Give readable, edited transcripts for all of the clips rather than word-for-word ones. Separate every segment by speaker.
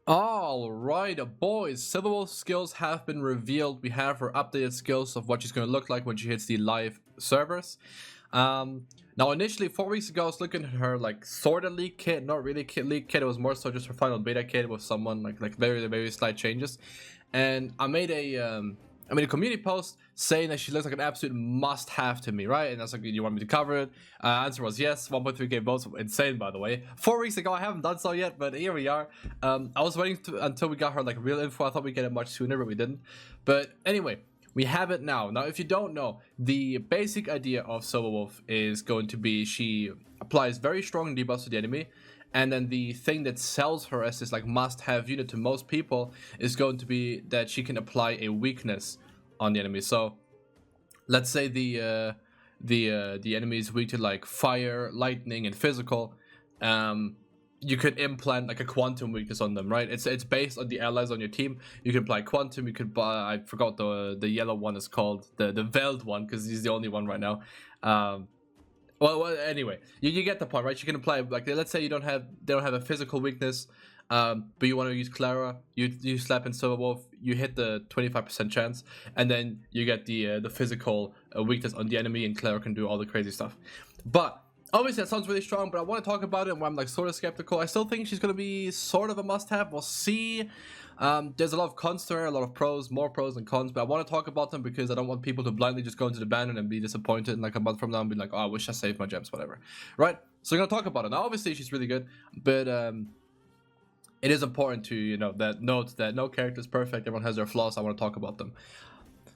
Speaker 1: Alright, boys, Silverwolf's skills have been revealed. We have her updated skills of what she's going to look like when she hits the live servers. Now, initially, 4 weeks ago, I was looking at her, like, sort of leak kit, not really leak kit. It was more so just her final beta kit with someone, like very, very slight changes. And I made a community post saying that she looks like an absolute must-have to me, right? And I was like, you want me to cover it? Answer was yes. 1.3k votes, insane, by the way. 4 weeks ago, I haven't done so yet, but here we are. I was waiting until we got her like real info. I thought we'd get it much sooner, but we didn't. But anyway, we have it now. Now, if you don't know, the basic idea of Silverwolf is going to be she applies very strong debuffs to the enemy. And then the thing that sells her as this like must-have unit to most people is going to be that she can apply a weakness on the enemy. So let's say the enemy is weak to like fire, lightning, and physical. You could implant like a quantum weakness on them, right? It's based on the allies on your team. You can apply quantum. You could buy, I forgot the yellow one is called, the veiled one, because he's the only one right now. Well, anyway, you get the point, right? You can apply, like, let's say they don't have a physical weakness, but you want to use Clara. You slap in Silverwolf, you hit the 25% chance, and then you get the physical weakness on the enemy, and Clara can do all the crazy stuff. But obviously that sounds really strong, but I want to talk about it where I'm like sort of skeptical. I still think she's gonna be sort of a must-have. We'll see. There's a lot of cons to her, a lot of pros, more pros than cons, but I want to talk about them because I don't want people to blindly just go into the ban and be disappointed in like a month from now and be like, oh, I wish I saved my gems, whatever, right? So we're gonna talk about it. Now, obviously she's really good, but it is important to note that no character is perfect. Everyone has their flaws. I want to talk about them.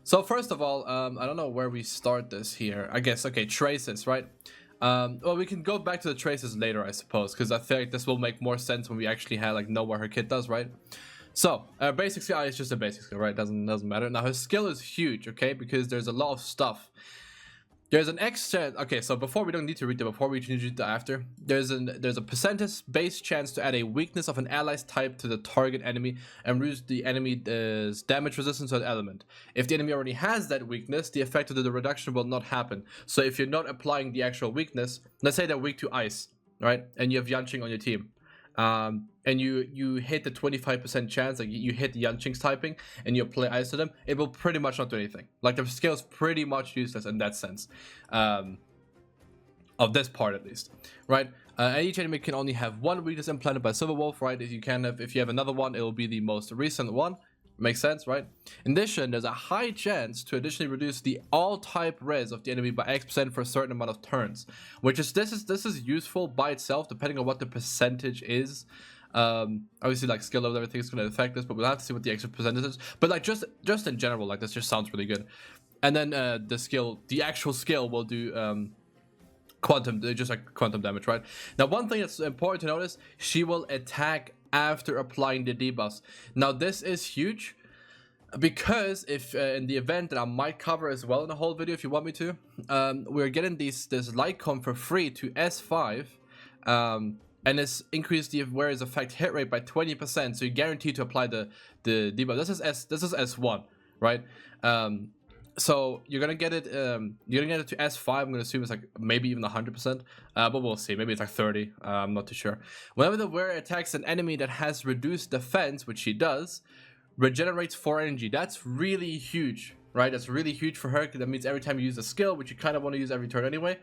Speaker 1: So first of all, I don't know where we start this here. I guess, okay, traces, right? Well, we can go back to the traces later, I suppose, because I think this will make more sense when we actually know what her kit does, right? So, basic skill is just a basic skill, right? Doesn't matter. Now, her skill is huge, okay? Because there's a lot of stuff. There's an extra. Okay, so before we don't need to read it. Before we read it after, there's a percentage base chance to add a weakness of an ally's type to the target enemy and reduce the enemy's damage resistance to that element. If the enemy already has that weakness, the effect of the reduction will not happen. So if you're not applying the actual weakness, let's say they're weak to ice, right? And you have Yanqing on your team. And you hit the 25% chance, like you hit the Yanqing's typing and you apply ice to them, it will pretty much not do anything. Like the skill is pretty much useless in that sense, of this part at least, right? And each enemy can only have one weakness implanted by Silverwolf, right? If you have another one, it will be the most recent one. Makes sense, right? In addition, there's a high chance to additionally reduce the all type res of the enemy by X% for a certain amount of turns, which is this is useful by itself depending on what the percentage is. Obviously, like skill level, everything is going to affect this, but we'll have to see what the extra percentage is. But like just in general, like this just sounds really good. And then the actual skill will do quantum, just like quantum damage, right? Now, one thing that's important to notice, she will attack after applying the debuffs. Now, this is huge because if in the event that I might cover as well in the whole video, if you want me to, we're getting this Lycom for free to S5, and this increased the whereas effect hit rate by 20%, so you're guaranteed to apply the debuff. This is S1, right? So you're gonna get it. You're gonna get it to S5. I'm gonna assume it's like maybe even 100%. But we'll see. Maybe it's like 30. I'm not too sure. Whenever the wearer attacks an enemy that has reduced defense, which she does, regenerates 4 energy. That's really huge, right? That's really huge for her because that means every time you use a skill, which you kind of want to use every turn anyway,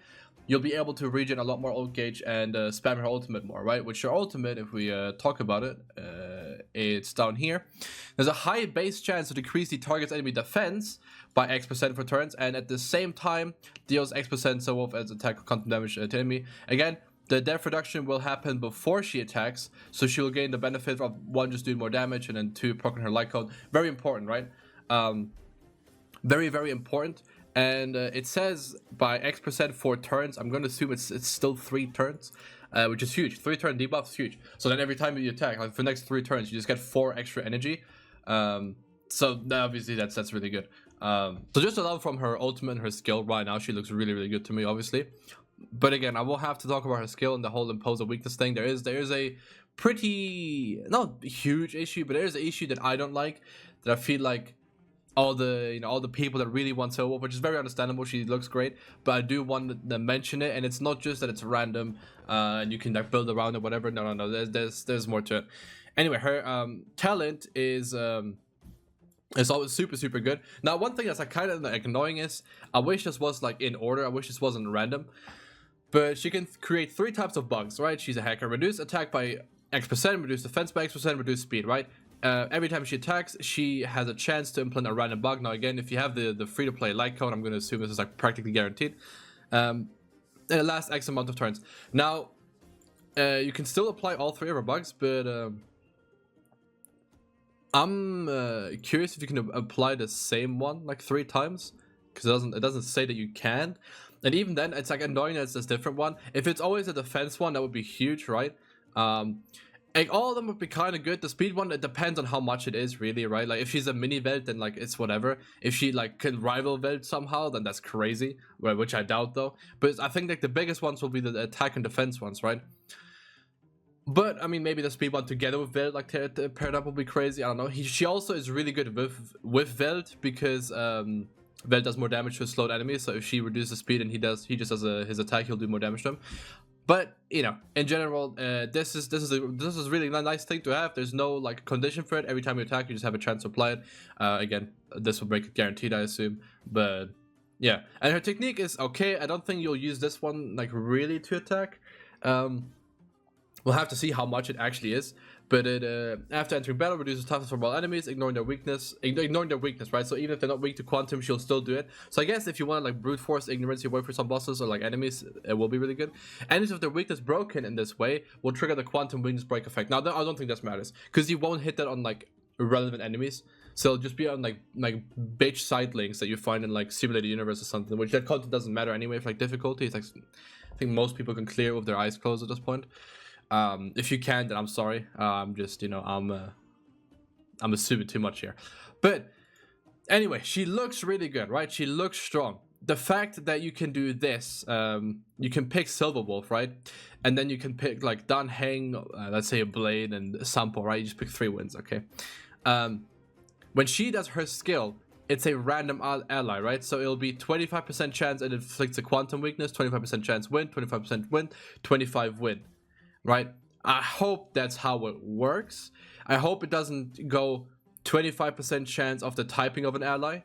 Speaker 1: you'll be able to regen a lot more ult gauge and spam her ultimate more, right? Which your ultimate, if we talk about it, it's down here. There's a high base chance to decrease the target's enemy defense by X% for turns, and at the same time deals X% so off as attack content damage to enemy. Again, the death reduction will happen before she attacks, so she will gain the benefit of 1, just doing more damage, and then 2, proccing her light code. Very important, right? Very, very important. And it says by X% for turns. I'm going to assume it's still 3 turns, which is huge. 3 turn debuff is huge. So then every time you attack, like for the next 3 turns, you just get 4 extra energy. So obviously that's really good. So just along from her ultimate and her skill right now, she looks really, really good to me, obviously. But again, I will have to talk about her skill and the whole impose a weakness thing. There is a pretty, not huge issue, but there is an issue that I don't like, that I feel like all the people that really want Silverwolf, which is very understandable. She looks great, but I do want to mention it, and it's not just that it's random and you can like build around it, whatever. No, there's more to it. Anyway, her talent is always super good. Now, one thing that's like kind of like annoying is I wish this was like in order. I wish this wasn't random. But she can create 3 types of bugs, right? She's a hacker. Reduce attack by X%, reduce defense by X%, reduce speed, right? Every time she attacks, she has a chance to implement a random bug. Now, again, if you have the free-to-play light code, I'm going to assume this is like practically guaranteed. And it lasts X amount of turns. Now, you can still apply all 3 of her bugs, but I'm curious if you can apply the same one like 3 times, because it doesn't say that you can. And even then, it's like annoying that it's this different one. If it's always a defense one, that would be huge, right? Like all of them would be kind of good. The speed one, it depends on how much it is, really, right? Like if she's a mini Welt, then like it's whatever. If she like can rival Welt somehow, then that's crazy. Which I doubt though. But I think like the biggest ones will be the attack and defense ones, right? But I mean, maybe the speed one together with Welt, like paired up, will be crazy. I don't know. She also is really good with Welt because Welt does more damage to a slowed enemy, so if she reduces speed and he just does his attack, he'll do more damage to him. But you know, in general, this is really a nice thing to have. There's no like condition for it. Every time you attack, you just have a chance to apply it. Again, this will make it guaranteed, I assume. But yeah, and her technique is okay. I don't think you'll use this one like really to attack. We'll have to see how much it actually is. But it after entering battle, reduces toughness from all enemies, ignoring their weakness, right? So even if they're not weak to quantum, she'll still do it. So I guess if you want to like brute force ignorance your way for some bosses or like enemies, it will be really good. Enemies with their weakness broken in this way will trigger the quantum weakness break effect. Now I don't think this matters because you won't hit that on like irrelevant enemies. So it'll just be on like bitch side links that you find in like simulated universe or something, which that content doesn't matter anyway. For like difficulty, it's like I think most people can clear with their eyes closed at this point. If you can, then I'm sorry. I'm just, you know, I'm assuming too much here. But anyway, she looks really good, right? She looks strong. The fact that you can do this, you can pick Silverwolf, right? And then you can pick like Dan Heng, let's say a Blade and Sampo, right? You just pick 3 wins, okay? When she does her skill, it's a random ally, right? So it'll be 25% chance it inflicts a quantum weakness, 25% chance win, 25% win, 25 win. Right? I hope that's how it works. I hope it doesn't go 25% chance of the typing of an ally.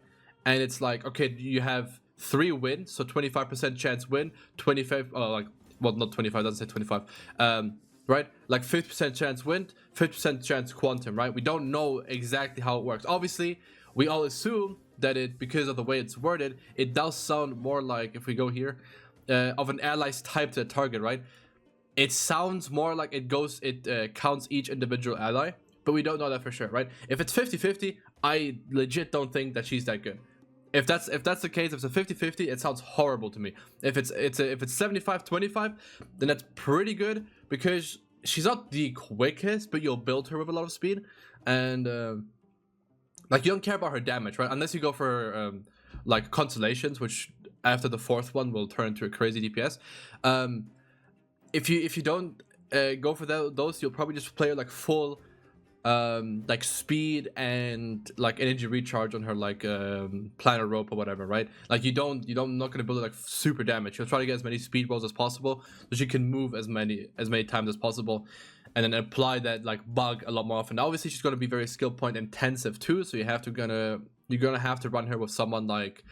Speaker 1: And it's like, okay, you have 3 wins, so 25% chance win, 25, like, well, not 25, doesn't say 25. Right? Like 50% chance win, 50% chance quantum, right? We don't know exactly how it works. Obviously, we all assume that it, because of the way it's worded, it does sound more like, if we go here, of an ally's type to the target, right? It sounds more like it counts each individual ally, but we don't know that for sure, right? If it's 50-50, I legit don't think that she's that good. If that's the case, if it's a 50-50, it sounds horrible to me. If it's 75-25, then that's pretty good because she's not the quickest, but you'll build her with a lot of speed, and like you don't care about her damage, right? Unless you go for like constellations, which after the 4th one will turn into a crazy DPS. If you don't go for those, you'll probably just play her like full like speed and like energy recharge on her like planar rope or whatever, right? Like you not gonna build it like super damage. You'll try to get as many speed rolls as possible so she can move as many times as possible, and then apply that like bug a lot more often. Now, obviously she's gonna be very skill point intensive too, so you're gonna have to run her with someone like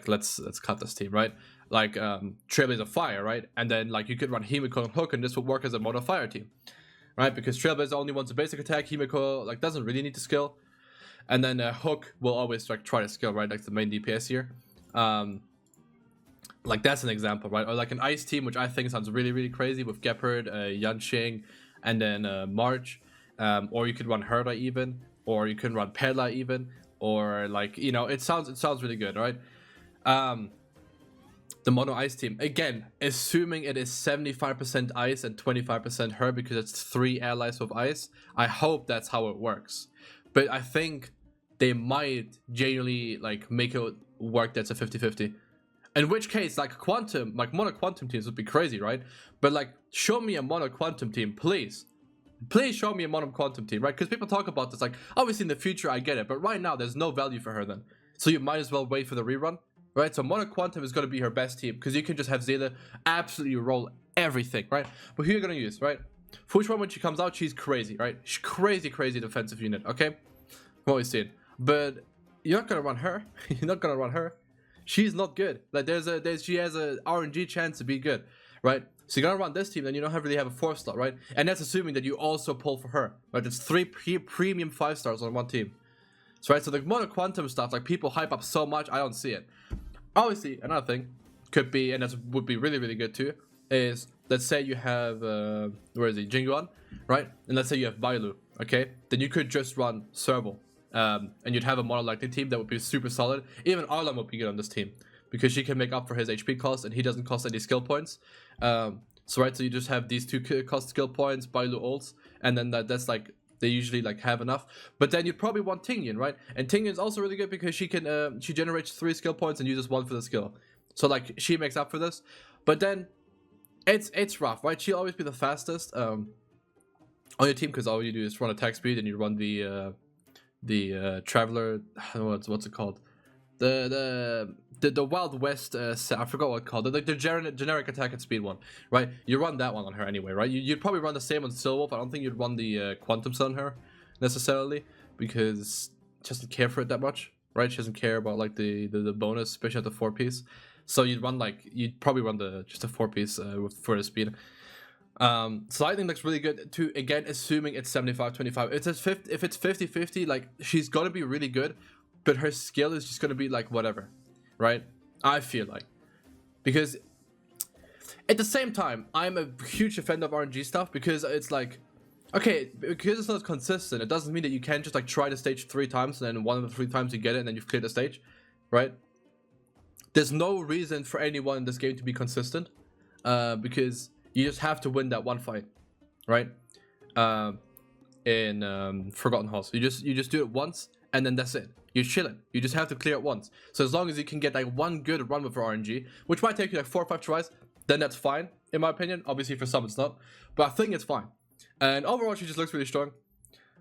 Speaker 1: let's cut this team, right? Like Trailblazer of Fire, right? And then like you could run Himiko and Hook, and this would work as a mono fire team, right? Because Trailblazer only wants a basic attack, Himiko like doesn't really need to skill, and then Hook will always like try to skill, right? Like the main DPS here. Like that's an example, right? Or like an ice team, which I think sounds really crazy with Gepard, Yanqing, and then March. Or you could run Herda even, or you can run Perla even, or like, you know, it sounds really good, right? The mono ice team, again, assuming it is 75% ice and 25% her, because it's 3 allies with ice. I hope that's how it works, but I think they might genuinely like make it work that's a 50-50, in which case like quantum, like mono quantum teams would be crazy, right? But like show me a mono quantum team, please show me a mono quantum team, right? Because people talk about this like, obviously in the future I get it, but right now there's no value for her then, so you might as well wait for the rerun. Right, so Mono Quantum is going to be her best team because you can just have Zayla absolutely roll everything, right? But who are you going to use, right? Fushwan, when she comes out, she's crazy, right? She's crazy defensive unit, okay? From what we've seen. But you're not gonna run her. You're not gonna run her. She's not good. Like she has a RNG chance to be good, right? So you're gonna run this team, then you don't really have a 4th slot, right? And that's assuming that you also pull for her, right? It's 3 premium 5 stars on one team. So right, so the Mono Quantum stuff, like people hype up so much, I don't see it. Obviously, another thing could be, and that would be really good too, is let's say you have where is he, Jingyuan, right? And let's say you have Bailu, okay? Then you could just run Serval, and you'd have a Mono Lightning team that would be super solid. Even Arlan would be good on this team because she can make up for his HP cost, and he doesn't cost any skill points. So right, so you just have these 2 cost skill points, Bailu ults, and then that's like they usually like have enough. But then you'd probably want Tingyan, right? And Tingyan is also really good because she can she generates 3 skill points and uses 1 for the skill. So like she makes up for this. But then it's rough, right? She'll always be the fastest on your team because all you do is run attack speed and you run the traveler. I don't know what's it called? The Wild West, I forgot what it's called. The generic attack at speed one, right? You run that one on her anyway, right? You'd probably run the same on Silwolf. I don't think you'd run the Quantum Sun on her necessarily because she doesn't care for it that much, right? She doesn't care about like the bonus, especially at the 4-piece. So you'd probably run just a 4-piece for the speed. So I think looks really good too. Again, assuming it's 75-25. If it's 50-50, like she's gonna be really good, but her skill is just gonna be like whatever, right? I feel like, because at the same time, I'm a huge fan of RNG stuff because it's like, okay, because it's not consistent, it doesn't mean that you can't just like try the stage 3 times and then one of the 3 times you get it and then you've cleared the stage, right? There's no reason for anyone in this game to be consistent, because you just have to win that one fight, right? In Forgotten Halls, you just do it once and then that's it. You're chilling. You just have to clear it once. So as long as you can get like one good run with RNG, which might take you like 4 or 5 tries, then that's fine, in my opinion. Obviously for some it's not, but I think it's fine. And overall she just looks really strong.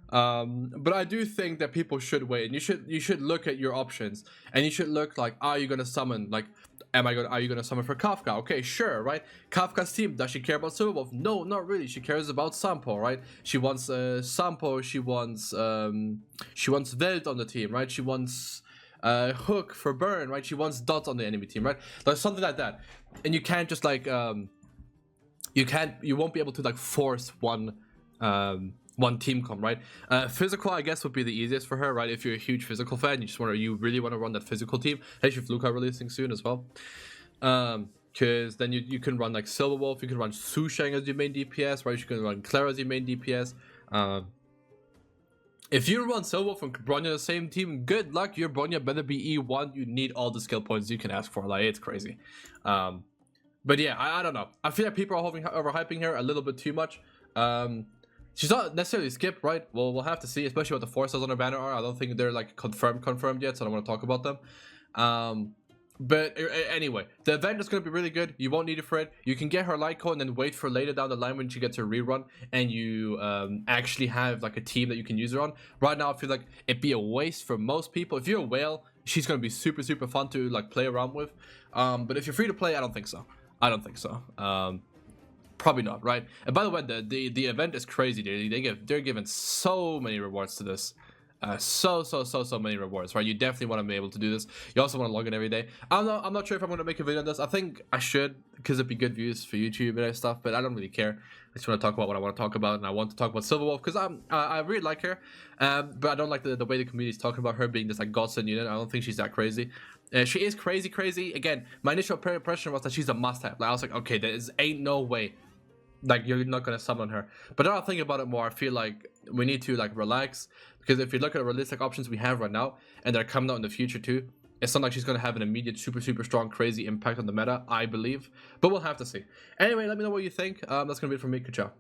Speaker 1: But I do think that people should wait, and you should look at your options, and you should look like, are you gonna summon, like, are you gonna summon for Kafka? Okay, sure, right? Kafka's team, does she care about Silverwolf? No, not really. She cares about Sampo, right? She wants Sampo, she wants Veld on the team, right? She wants Hook for Burn, right? She wants Dot on the enemy team, right? Like something like that. And you can't just like you won't be able to like force one team comp, right? Physical, I guess, would be the easiest for her, right? If you're a huge physical fan, you really want to run that physical team. Especially if Luca releasing soon as well. Because then you can run like Silverwolf, you can run Sushang as your main DPS, right? You can run Clara as your main DPS. If you run Silverwolf and Bronya the same team, good luck. Your Bronya better be E1. You need all the skill points you can ask for. Like, it's crazy. But yeah, I don't know. I feel like people are overhyping her a little bit too much. She's not necessarily skip, right? Well, we'll have to see, especially what the 4 stars on her banner are. I don't think they're like confirmed yet, so I don't want to talk about them. But anyway, the event is going to be really good. You won't need it for it. You can get her light code and then wait for later down the line when she gets her rerun and you actually have like a team that you can use her on. Right now, I feel like it'd be a waste for most people. If you're a whale, she's going to be super fun to like play around with. But if you're free to play, I don't think so. Probably not, right? And by the way, the event is crazy, dude. They're giving so many rewards to this. So many rewards, right? You definitely want to be able to do this. You also want to log in every day. I'm not sure if I'm going to make a video on this. I think I should, because it'd be good views for YouTube and stuff, but I don't really care. I just want to talk about what I want to talk about, and I want to talk about Silverwolf because I really like her, but I don't like the way the community is talking about her being this like godsend unit. I don't think she's that crazy. She is crazy. Again, my initial impression was that she's a must-have. Like I was like, okay, there ain't no way like you're not gonna summon her. But now I think about it more, I feel like we need to like relax, because if you look at the realistic options we have right now and they're coming out in the future too, it's not like she's gonna have an immediate super strong crazy impact on the meta, I believe, but we'll have to see. Anyway, let me know what you think. That's gonna be it from me. Ciao.